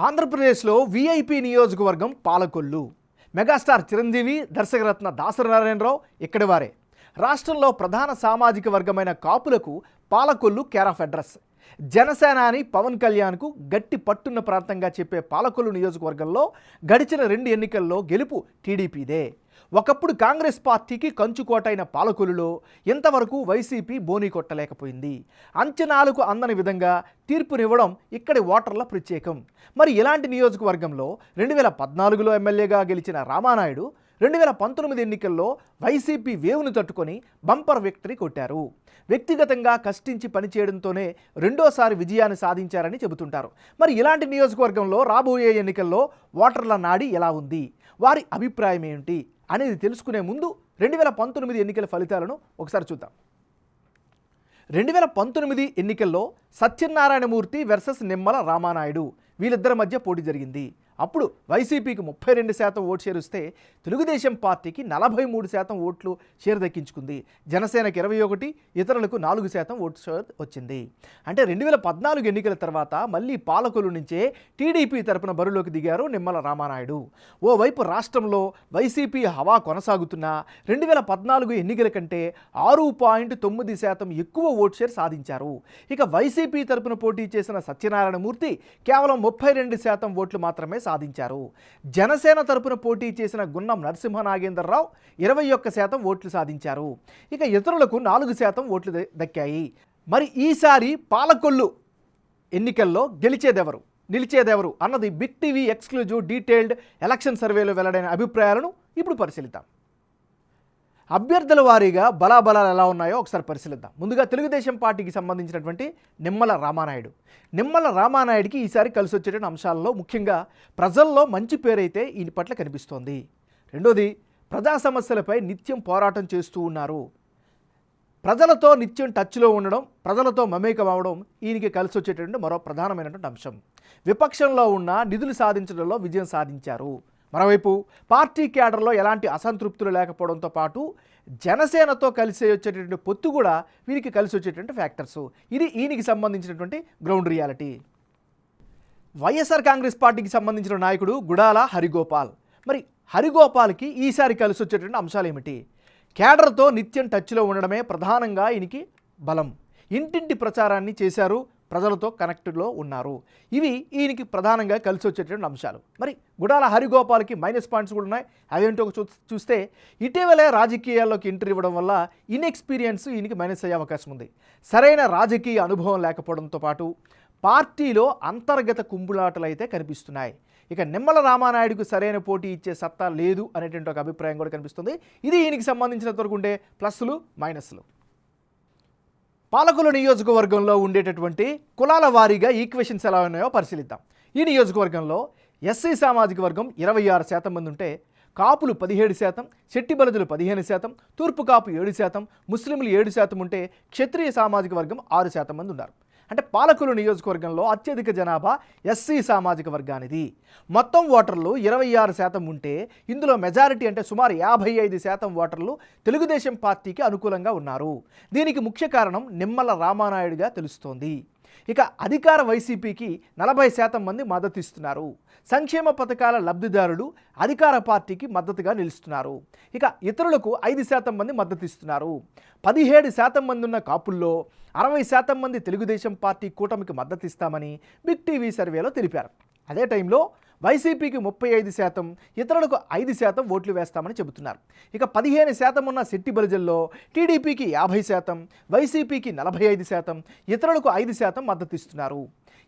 ఆంధ్రప్రదేశ్లో వీఐపీ నియోజకవర్గం పాలకొల్లు. మెగాస్టార్ చిరంజీవి, దర్శకరత్న దాసరి నారాయణరావు ఇక్కడి వారే. రాష్ట్రంలో ప్రధాన సామాజిక వర్గమైన కాపులకు పాలకొల్లు కేర్ ఆఫ్ అడ్రస్. జనసేనాని పవన్ కళ్యాణ్కు గట్టి పట్టున్న ప్రాంతంగా చెప్పే పాలకొల్లు నియోజకవర్గంలో గడిచిన 2 ఎన్నికల్లో గెలుపు టీడీపీదే. ఒకప్పుడు కాంగ్రెస్ పార్టీకి కంచుకోటైన పాలకొల్లులో ఇంతవరకు వైసీపీ బోనీ కొట్టలేకపోయింది. అంచనాలకు అందని విధంగా తీర్పునివ్వడం ఇక్కడి ఓటర్ల ప్రత్యేకం. మరి ఇలాంటి నియోజకవర్గంలో 2014లో ఎమ్మెల్యేగా గెలిచిన రామానాయుడు 2019 ఎన్నికల్లో వైసీపీ వేవును తట్టుకొని బంపర్ విక్టరీ కొట్టారు. వ్యక్తిగతంగా కష్టించి పనిచేయడంతోనే రెండోసారి విజయాన్ని సాధించారని చెబుతుంటారు. మరి ఇలాంటి నియోజకవర్గంలో రాబోయే ఎన్నికల్లో ఓటర్ల నాడి ఎలా ఉంది, వారి అభిప్రాయం ఏంటి అనేది తెలుసుకునే ముందు 2019 ఎన్నికల ఫలితాలను ఒకసారి చూద్దాం. 2019 ఎన్నికల్లో సత్యనారాయణమూర్తి వర్సెస్ నిమ్మల రామానాయుడు వీళ్ళిద్దరి మధ్య పోటీ జరిగింది. అప్పుడు వైసీపీకి 32% ఓటు షేర్ ఇస్తే తెలుగుదేశం పార్టీకి 43% ఓట్లు షేర్ దక్కించుకుంది. జనసేనకి 21, ఇతరులకు 4% ఓటు షేర్ వచ్చింది. అంటే 2014 ఎన్నికల తర్వాత మళ్ళీ పాలకొల్లు నుంచే టీడీపీ తరపున బరిలోకి దిగారు నిమ్మల రామానాయుడు. ఓవైపు రాష్ట్రంలో వైసీపీ హవా కొనసాగుతున్నా 2014 ఎన్నికల కంటే 6.9% ఎక్కువ ఓటు షేర్ సాధించారు. ఇక వైసీపీ తరపున పోటీ చేసిన సత్యనారాయణమూర్తి కేవలం 32% ఓట్లు మాత్రమే సాధించారు. జనసేన తరపున పోటీ చేసిన గున్నం నరసింహనాగేంద్రరావు 21% ఓట్లు సాధించారు. ఇక ఇతరులకు 4% ఓట్లు దక్కాయి. మరి ఈసారి పాలకొల్లు ఎన్నికల్లో గెలిచేదెవరు, నిలిచేదెవరు అన్నది big TV exclusive detailed election సర్వేలో వెల్లడైన అభిప్రాయాలను ఇప్పుడు పరిశీలిద్దాం. అభ్యర్థుల వారీగా బలాబలాలు ఎలా ఉన్నాయో ఒకసారి పరిశీలిద్దాం. ముందుగా తెలుగుదేశం పార్టీకి సంబంధించినటువంటి నిమ్మల రామానాయుడు. నిమ్మల రామానాయుడికి ఈసారి కలిసి వచ్చేటువంటి అంశాలలో ముఖ్యంగా ప్రజల్లో మంచి పేరైతే ఈయన పట్ల కనిపిస్తోంది. రెండోది, ప్రజా సమస్యలపై నిత్యం పోరాటం చేస్తూ ఉన్నారు. ప్రజలతో నిత్యం టచ్లో ఉండడం, ప్రజలతో మమేకం అవ్వడం ఈయనకి కలిసి వచ్చేటటువంటి మరో ప్రధానమైనటువంటి అంశం. విపక్షంలో ఉన్న నిధులు సాధించడంలో విజయం సాధించారు. మరోవైపు పార్టీ క్యాడర్లో ఎలాంటి అసంతృప్తులు లేకపోవడంతో పాటు జనసేనతో కలిసి వచ్చేటటువంటి పొత్తు కూడా వీరికి కలిసి వచ్చేటువంటి ఫ్యాక్టర్స్. ఇది ఈయనకి సంబంధించినటువంటి గ్రౌండ్ రియాలిటీ. వైఎస్ఆర్ కాంగ్రెస్ పార్టీకి సంబంధించిన నాయకుడు గుడాల హరిగోపాల్. మరి హరిగోపాల్కి ఈసారి కలిసి వచ్చేటువంటి అంశాలు ఏమిటి? క్యాడర్తో నిత్యం టచ్లో ఉండడమే ప్రధానంగా ఈయనకి బలం. ఇంటింటి ప్రచారాన్ని చేశారు, ప్రజలతో కనెక్టెడ్లో ఉన్నారు. ఇవి ఈయనకి ప్రధానంగా కలిసి వచ్చేటువంటి అంశాలు. మరి గుడాల హరిగోపాల్కి మైనస్ పాయింట్స్ కూడా ఉన్నాయి. అవేంటో చూస్తే ఇటీవలే రాజకీయాల్లోకి ఎంట్రీ ఇవ్వడం వల్ల ఇన్ఎక్స్పీరియన్స్ ఈయనకి మైనస్ అయ్యే అవకాశం ఉంది. సరైన రాజకీయ అనుభవం లేకపోవడంతో పాటు పార్టీలో అంతర్గత కుంభులాటలు అయితే కనిపిస్తున్నాయి. ఇక నిమ్మల రామానాయుడుకు సరైన పోటీ ఇచ్చే సత్తా లేదు అనేటువంటి ఒక అభిప్రాయం కూడా కనిపిస్తుంది. ఇది ఈయనకి సంబంధించినంత వరకు ఉండే ప్లస్లు మైనస్లు. పాలకొల్లు నియోజకవర్గంలో ఉండేటటువంటి కులాల వారీగా ఈక్వేషన్స్ ఎలా ఉన్నాయో పరిశీలిద్దాం. ఈ నియోజకవర్గంలో ఎస్సీ సామాజిక వర్గం 26% మంది ఉంటే కాపులు 17%, శెట్టి బలజులు 15%, తూర్పు కాపు 7%, ముస్లింలు 7% ఉంటే క్షత్రియ సామాజిక వర్గం 6% మంది ఉన్నారు. అంటే పాలకొల్లు నియోజకవర్గంలో అత్యధిక జనాభా ఎస్సీ సామాజిక వర్గానిది. మొత్తం ఓటర్లు 26% ఉంటే ఇందులో మెజారిటీ అంటే సుమారు 55% ఓటర్లు తెలుగుదేశం పార్టీకి అనుకూలంగా ఉన్నారు. దీనికి ముఖ్య కారణం నిమ్మల రామానాయుడుగా తెలుస్తోంది. ఇక అధికార వైసీపీకి 40% మంది మద్దతు ఇస్తున్నారు. సంక్షేమ పథకాల లబ్ధిదారులు అధికార పార్టీకి మద్దతుగా నిలుస్తున్నారు. ఇక ఇతరులకు 5% మంది మద్దతు ఇస్తున్నారు. 17% మంది ఉన్న కాపుల్లో 60% మంది తెలుగుదేశం పార్టీ కూటమికి మద్దతు ఇస్తామని బిగ్ టీవీ సర్వేలో తెలిపారు. అదే టైంలో వైసీపీకి 35%, ఇతరులకు 5% ఓట్లు వేస్తామని చెబుతున్నారు. ఇక 15% ఉన్న శెట్టి బలిజల్లో టీడీపీకి 50%, వైసీపీకి 45%, ఇతరులకు 5% మద్దతు ఇస్తున్నారు.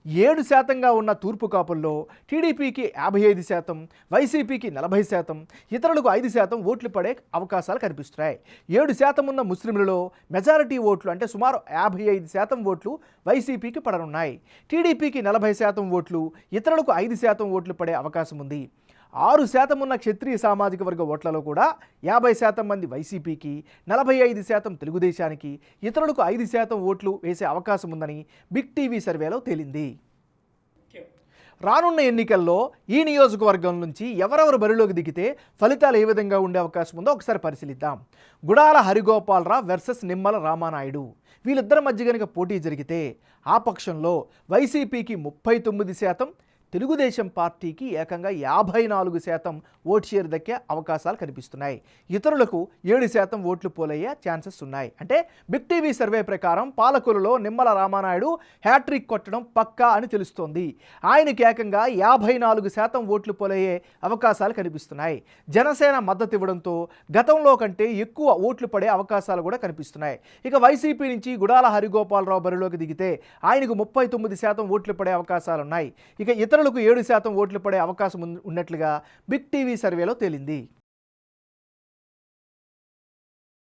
7%గా ఉన్న తూర్పు కాపుల్లో టీడీపీకి 55%, వైసీపీకి 40%, ఇతరులకు 5% ఓట్లు పడే అవకాశాలు కనిపిస్తున్నాయి. 7% ఉన్న ముస్లింలలో మెజారిటీ ఓట్లు అంటే సుమారు 55% ఓట్లు వైసీపీకి పడనున్నాయి. టీడీపీకి 40% ఓట్లు, ఇతరులకు 5% ఓట్లు పడే అవకాశం ఉంది. 6% ఉన్న క్షత్రియ సామాజిక వర్గ ఓట్లలో కూడా 50% మంది వైసీపీకి, 45% తెలుగుదేశానికి, ఇతరులకు 5% ఓట్లు వేసే అవకాశం ఉందని బిగ్ టీవీ సర్వేలో తేలింది. రానున్న ఎన్నికల్లో ఈ నియోజకవర్గం నుంచి ఎవరెవరు బరిలోకి దిగితే ఫలితాలు ఏ విధంగా ఉండే అవకాశం ఉందో ఒకసారి పరిశీలిద్దాం. గుడాల హరిగోపాలరావు వర్సెస్ నిమ్మల రామానాయుడు. వీళ్ళిద్దరి మధ్య కనుక పోటీ జరిగితే ఆ పక్షంలో వైసీపీకి 39%, తెలుగుదేశం పార్టీకి ఏకంగా 54% ఓట్ షేర్ దక్కే అవకాశాలు కనిపిస్తున్నాయి. ఇతరులకు 7% ఓట్లు పోలయ్యే ఛాన్సెస్ ఉన్నాయి. అంటే బిగ్ టీవీ సర్వే ప్రకారం పాలకులలో నిమ్మల రామానాయుడు హ్యాట్రిక్ కొట్టడం పక్కా అని తెలుస్తోంది. ఆయనకి ఏకంగా 54% ఓట్లు పోలయ్యే అవకాశాలు కనిపిస్తున్నాయి. జనసేన మద్దతు ఇవ్వడంతో గతంలో కంటే ఎక్కువ ఓట్లు పడే అవకాశాలు కూడా కనిపిస్తున్నాయి. ఇక వైసీపీ నుంచి గుడాల హరిగోపాలరావు బరిలోకి దిగితే ఆయనకు 39% ఓట్లు పడే అవకాశాలున్నాయి. ఇక ఇతరులకు 7% ఓట్లు పడే అవకాశం ఉన్నట్లుగా బిగ్ టీవీ సర్వేలో తేలింది.